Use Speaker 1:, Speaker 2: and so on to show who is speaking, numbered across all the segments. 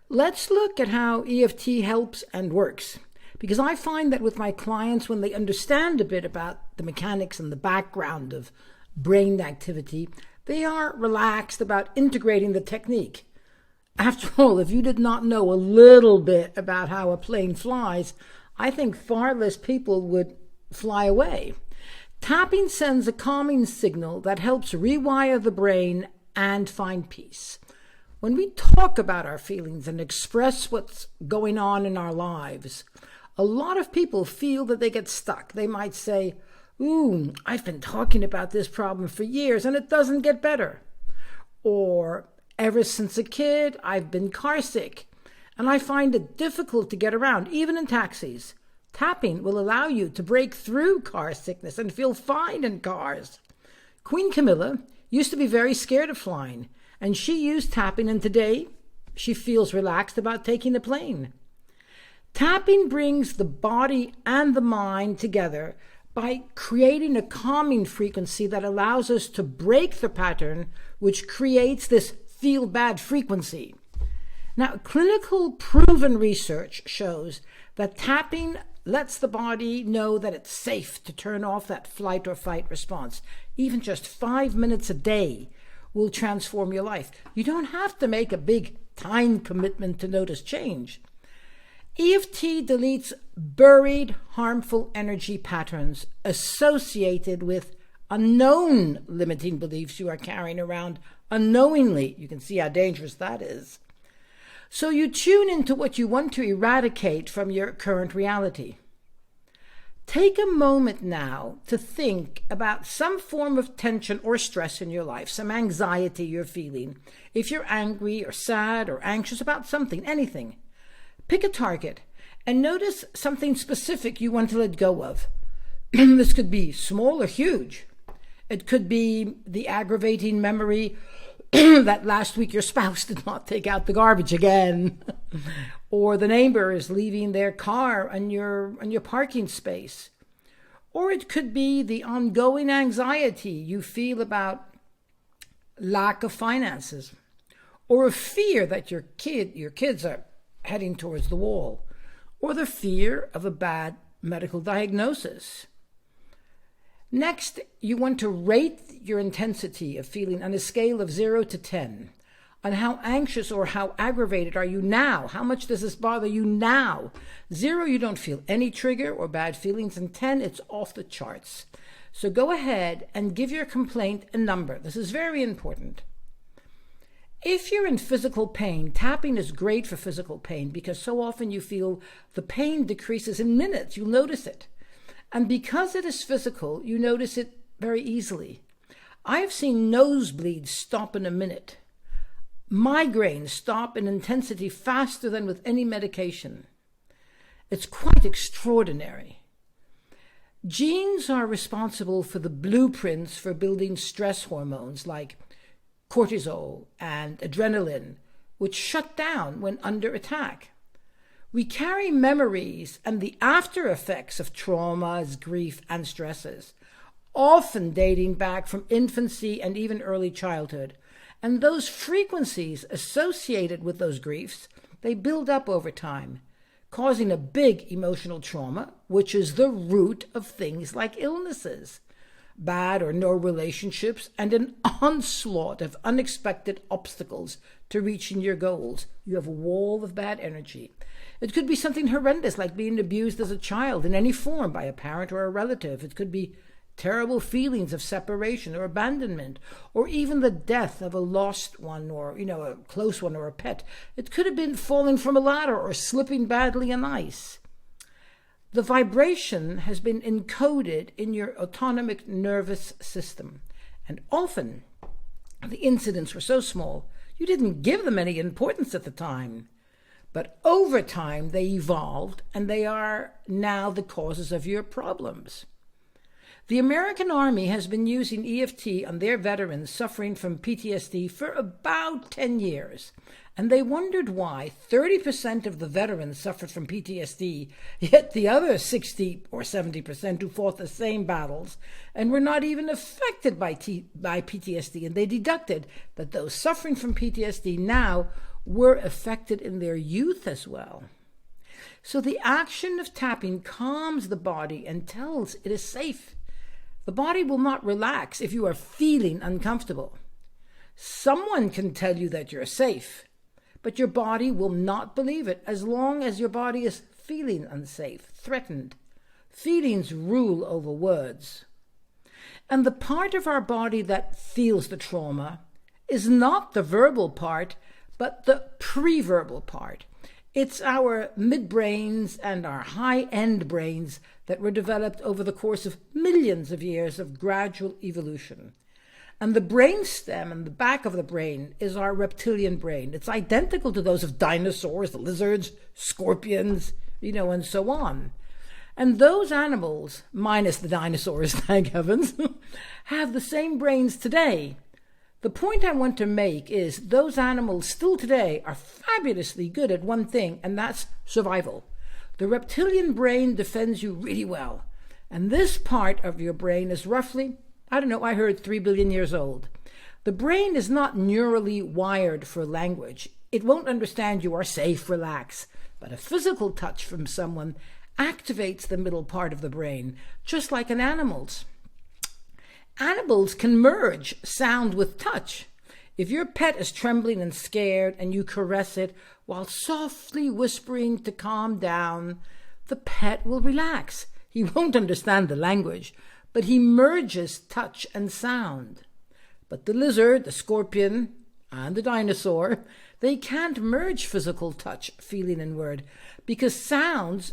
Speaker 1: Let's look at how EFT helps and works. Because I find that with my clients, when they understand a bit about the mechanics and the background of brain activity, they are relaxed about integrating the technique. After all, if you did not know a little bit about how a plane flies, I think far less people would fly away. Tapping sends a calming signal that helps rewire the brain and find peace. When we talk about our feelings and express what's going on in our lives, a lot of people feel that they get stuck. They might say, "Ooh, I've been talking about this problem for years and it doesn't get better." Or, "Ever since a kid, I've been car sick and I find it difficult to get around, even in taxis." Tapping will allow you to break through car sickness and feel fine in cars. Queen Camilla used to be very scared of flying, and she used tapping, and today she feels relaxed about taking a plane. Tapping brings the body and the mind together by creating a calming frequency that allows us to break the pattern, which creates this feel-bad frequency. Now, clinical proven research shows that tapping lets the body know that it's safe to turn off that flight or fight response. Even just 5 minutes a day will transform your life. You don't have to make a big time commitment to notice change. EFT deletes buried harmful energy patterns associated with unknown limiting beliefs you are carrying around unknowingly. You can see how dangerous that is. So you tune into what you want to eradicate from your current reality. Take a moment now to think about some form of tension or stress in your life, some anxiety you're feeling. If you're angry or sad or anxious about something, anything, pick a target and notice something specific you want to let go of. This could be small or huge. It could be the aggravating memory that last week your spouse did not take out the garbage again, or the neighbor is leaving their car on your parking space. Or it could be the ongoing anxiety you feel about lack of finances, or a fear that your kids are heading towards the wall, or the fear of a bad medical diagnosis. Next, you want to rate your intensity of feeling on a scale of 0 to 10. On how anxious or how aggravated are you now? How much does this bother you now? 0, you don't feel any trigger or bad feelings, and 10, it's off the charts. So go ahead and give your complaint a number. This is very important. If you're in physical pain, tapping is great for physical pain because so often you feel the pain decreases in minutes. You'll notice it. And because it is physical, you notice it very easily. I have seen nosebleeds stop in a minute. Migraines stop in intensity faster than with any medication. It's quite extraordinary. Genes are responsible for the blueprints for building stress hormones like cortisol and adrenaline, which shut down when under attack. We carry memories and the after effects of traumas, grief, and stresses, often dating back from infancy and even early childhood. And those frequencies associated with those griefs, they build up over time, causing a big emotional trauma, which is the root of things like illnesses, bad or no relationships, and an onslaught of unexpected obstacles to reaching your goals. You have a wall of bad energy. It could be something horrendous like being abused as a child in any form by a parent or a relative. It could be terrible feelings of separation or abandonment, or even the death of a lost one or, a close one or a pet. It could have been falling from a ladder or slipping badly on ice. The vibration has been encoded in your autonomic nervous system, and often the incidents were so small you didn't give them any importance at the time. But over time, they evolved, and they are now the causes of your problems. The American Army has been using EFT on their veterans suffering from PTSD for about 10 years, and they wondered why 30% of the veterans suffered from PTSD, yet the other 60 or 70% who fought the same battles and were not even affected by PTSD, and they deducted that those suffering from PTSD now were affected in their youth as well. So the action of tapping calms the body and tells it is safe. The body will not relax if you are feeling uncomfortable. Someone can tell you that you're safe, but your body will not believe it as long as your body is feeling unsafe, threatened. Feelings rule over words. And the part of our body that feels the trauma is not the verbal part, but the pre-verbal part. It's our midbrains and our high-end brains that were developed over the course of millions of years of gradual evolution. And the brainstem and the back of the brain is our reptilian brain. It's identical to those of dinosaurs, the lizards, scorpions, and so on. And those animals, minus the dinosaurs, thank heavens, have the same brains today. The point I want to make is those animals still today are fabulously good at one thing, and that's survival. The reptilian brain defends you really well. And this part of your brain is roughly, I heard 3 billion years old. The brain is not neurally wired for language. It won't understand you are safe, relax. But a physical touch from someone activates the middle part of the brain, just like in animals. Animals can merge sound with touch. If your pet is trembling and scared and you caress it while softly whispering to calm down, the pet will relax. He won't understand the language, but he merges touch and sound. But the lizard, the scorpion, and the dinosaur, they can't merge physical touch, feeling, and word because sounds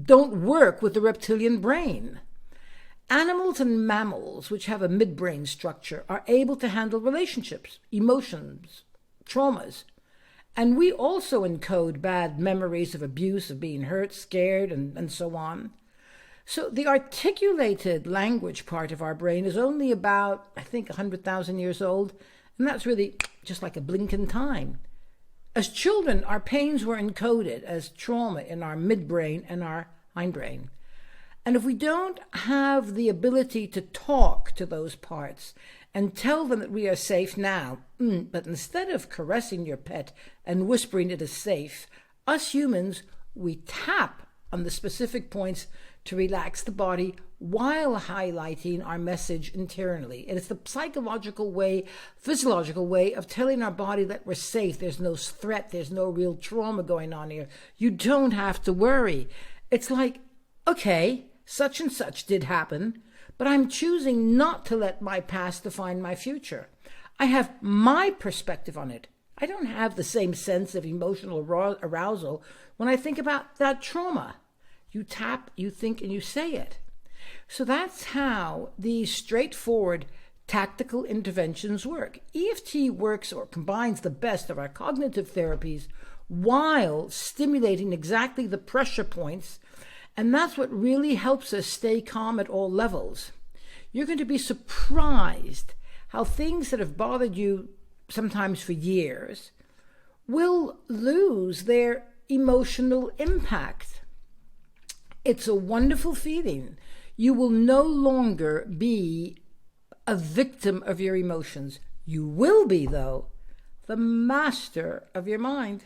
Speaker 1: don't work with the reptilian brain. Animals and mammals, which have a midbrain structure, are able to handle relationships, emotions, traumas. And we also encode bad memories of abuse, of being hurt, scared, and so on. So the articulated language part of our brain is only about, 100,000 years old, and that's really just like a blink in time. As children, our pains were encoded as trauma in our midbrain and our hindbrain. And if we don't have the ability to talk to those parts and tell them that we are safe now, but instead of caressing your pet and whispering it is safe, us humans, we tap on the specific points to relax the body while highlighting our message internally. And it's the psychological way, physiological way of telling our body that we're safe. There's no threat. There's no real trauma going on here. You don't have to worry. It's like, okay, such and such did happen, but I'm choosing not to let my past define my future. I have my perspective on it. I don't have the same sense of emotional arousal when I think about that trauma. You tap, you think, and you say it. So that's how these straightforward tactical interventions work. EFT works or combines the best of our cognitive therapies while stimulating exactly the pressure points, and that's what really helps us stay calm at all levels. You're going to be surprised how things that have bothered you sometimes for years will lose their emotional impact. It's a wonderful feeling. You will no longer be a victim of your emotions. You will be, though, the master of your mind.